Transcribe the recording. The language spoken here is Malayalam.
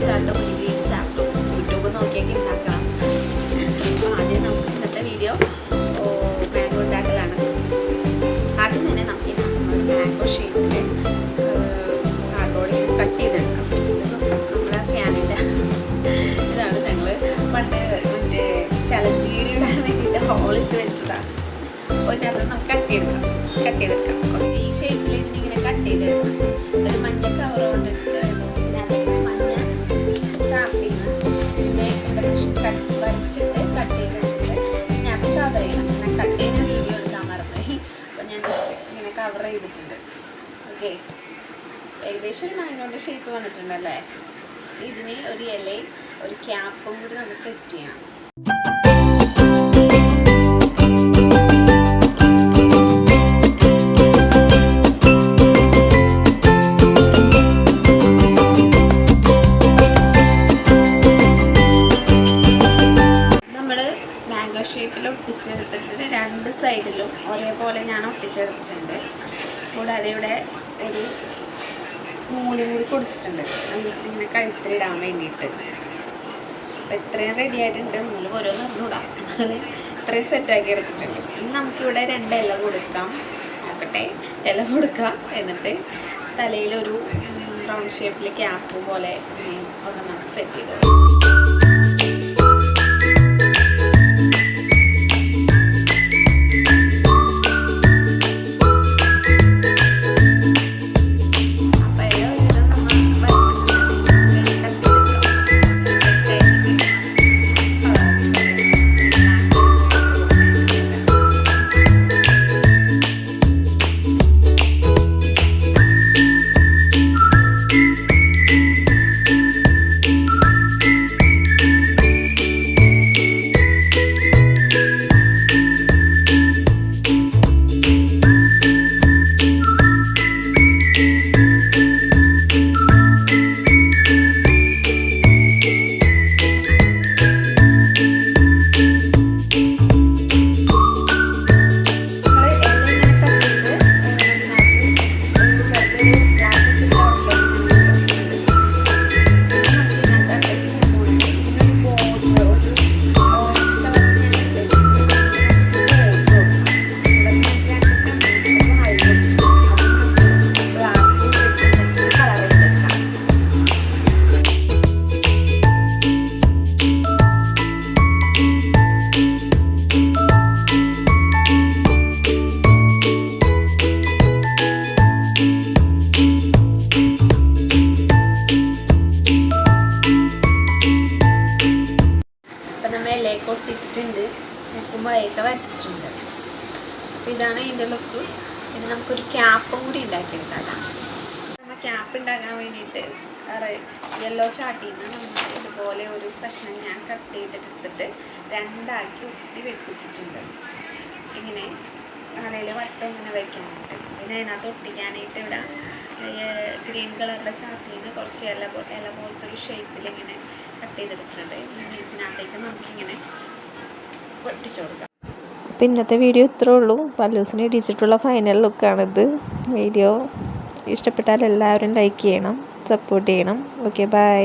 ചാട്ടും ഒരു ഗ്രീൻ ചാട്ടും യൂട്യൂബ് നോക്കിയൊക്കെ ഉണ്ടാക്കണം. അപ്പോൾ ആദ്യം നമുക്ക് ഇന്നത്തെ വീഡിയോ മാംഗോ ഉണ്ടാക്കലാണ്. ആദ്യം തന്നെ നമുക്ക് മാംഗോ ഷേപ്പിൽ കാർഡ്ബോർഡ് കട്ട് ചെയ്തെടുക്കാം. നമ്മുടെ ഫാമിൻ്റെ ഇതാണ് ഞങ്ങൾ പണ്ട് മറ്റേ ചലഞ്ച് വീഡിയോ ഇടാൻ വേണ്ടിയിട്ട് ഹോളിട്ട് വെച്ചതാണ്. അപ്പോൾ ഇതിനകത്ത് നമുക്ക് കട്ട് ചെയ്തെടുക്കാം. ഈ ഷേപ്പിൽ ഇതിനിങ്ങനെ കട്ട് ചെയ്തെടുക്കാം. ഒരു മഞ്ഞ കവർ കൊണ്ടിട്ട് മഞ്ഞ ചാപ്പിന്ന് വലിച്ചിട്ട് കട്ട് ചെയ്തെടുത്തിട്ട് ഇതിനകത്ത് കവർ ചെയ്യണം. ഞാൻ കട്ട് ചെയ്യുന്ന വീഡിയോ എടുക്കാൻ മറന്നുപോയി. അപ്പോൾ ഞാൻ ജസ്റ്റ് ഇങ്ങനെ കവർ ചെയ്തിട്ടുണ്ട്. ഓക്കെ, ഏകദേശം ഒരു മാംഗോൻ്റെ ഷേപ്പ് വന്നിട്ടുണ്ടല്ലേ. ഇതിന് ഒരു ഇലയും ഒരു ക്യാപ്പും കൂടി നമുക്ക് സെറ്റ് ചെയ്യണം. മാംഗോ ഷേപ്പിൽ ഒട്ടിച്ചെടുത്തിട്ട് രണ്ട് സൈഡിലും ഒരേപോലെ ഞാൻ ഒട്ടിച്ചെടുത്തിട്ടുണ്ട്. കൂടാതെ ഇവിടെ ഒരു നൂലും കൂടി കൊടുത്തിട്ടുണ്ട്, ഇങ്ങനെ കഴുത്തിലിടാൻ വേണ്ടിയിട്ട്. അപ്പം ഇത്രയും റെഡി ആയിട്ടുണ്ട്. നൂല് ഓരോന്ന് പറഞ്ഞുവിടാം, എന്നാൽ ഇത്രയും സെറ്റാക്കി എടുത്തിട്ടുണ്ട്. ഇനി നമുക്കിവിടെ 2 ഇല കൊടുക്കാം. നോക്കട്ടെ, ഇല കൊടുക്കാം. എന്നിട്ട് തലയിലൊരു റൗണ്ട് ഷേപ്പിൽ ക്യാപ്പ് പോലെ ഒന്ന് നമുക്ക് സെറ്റ് ചെയ്ത് കൊടുക്കാം. ഇലയൊക്കെ ഒട്ടിച്ചിട്ടുണ്ട്, മുക്കുമ്പോഴൊക്കെ വരച്ചിട്ടുണ്ട്. അപ്പോൾ ഇതാണ് ഇതിൻ്റെ ലുക്ക്. ഇനി നമുക്കൊരു ക്യാപ്പും കൂടി ഉണ്ടാക്കിയെടുക്കാം. നമ്മൾ ക്യാപ്പ് ഉണ്ടാക്കാൻ വേണ്ടിയിട്ട് യെല്ലോ ചാട്ടിൽ നിന്ന് നമ്മൾ ഇതുപോലെ ഒരു കഷ്ണം ഞാൻ കട്ട് ചെയ്തെടുത്തിട്ട് 2ആക്കി ഒത്തി വെട്ടിച്ചിട്ടുണ്ട്. ഇങ്ങനെ തലയിൽ വട്ടം ഇങ്ങനെ വയ്ക്കാനായിട്ട്. പിന്നെ അതിനകത്ത് ഒട്ടിക്കാനായിട്ട് ഇവിടെ ഗ്രീൻ കളറിൻ്റെ ചാട്ടിൽ നിന്ന് കുറച്ച് ഇല പോലത്തെ ഒരു ഷേപ്പിൽ ഇങ്ങനെ കട്ട് ചെയ്തെടുത്തിട്ടുണ്ട്. ഇതിനകത്തേക്ക് നമുക്കിങ്ങനെ പൊട്ടിച്ചു കൊടുക്കാം. അപ്പോൾ ഇന്നത്തെ വീഡിയോ ഇത്രേ ഉള്ളൂ. പല്ലൂസിന് ഇടിച്ചിട്ടുള്ള ഫൈനൽ ലുക്കാണിത്. വീഡിയോ ഇഷ്ടപ്പെട്ടാൽ എല്ലാവരും ലൈക്ക് ചെയ്യണം, സപ്പോർട്ട് ചെയ്യണം. Okay, by.